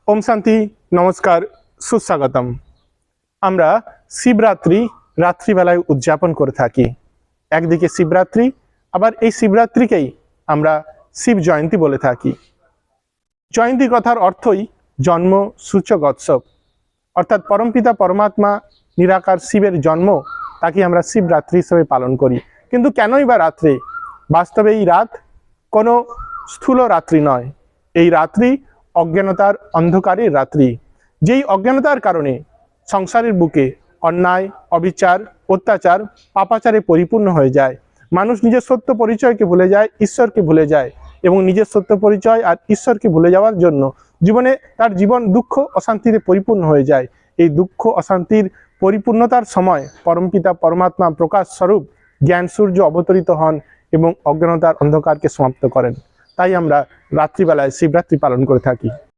ওম শান্তি, নমস্কার, সুস্বাগতম। আমরা শিবরাত্রি রাত্রিবেলায় উদযাপন করে থাকি। একদিকে শিবরাত্রি, আবার এই শিবরাত্রিকেই আমরা শিব জয়ন্তী বলে থাকি। জয়ন্তী কথার অর্থই জন্ম সূচক উৎসব, অর্থাৎ পরমপিতা পরমাত্মা নিরাকার শিবের জন্ম, তাকে আমরা শিবরাত্রি হিসেবে পালন করি। কিন্তু কেনই বা রাত্রে? বাস্তবে এই রাত কোনো স্থূল রাত্রি নয়, এই রাত্রি অজ্ঞানতার অন্ধকারের রাত্রি। যেই অজ্ঞানতার কারণে সংসারের বুকে অন্যায়, অবিচার, অত্যাচার, পাপাচারে পরিপূর্ণ হয়ে যায়। মানুষ নিজের সত্য পরিচয়কে ভুলে যায়, ঈশ্বরকে ভুলে যায়, এবং নিজের সত্য পরিচয় আর ঈশ্বরকে ভুলে যাওয়ার জন্য জীবনে তার জীবন দুঃখ অশান্তিতে পরিপূর্ণ হয়ে যায়। এই দুঃখ অশান্তির পরিপূর্ণতার সময় পরমপিতা পরমাত্মা প্রকাশ স্বরূপ জ্ঞান সূর্য অবতরিত হন এবং অজ্ঞানতার অন্ধকারকে সমাপ্ত করেন। তাই আমরা রাত্রিবেলায় শিবরাত্রি পালন করে থাকি।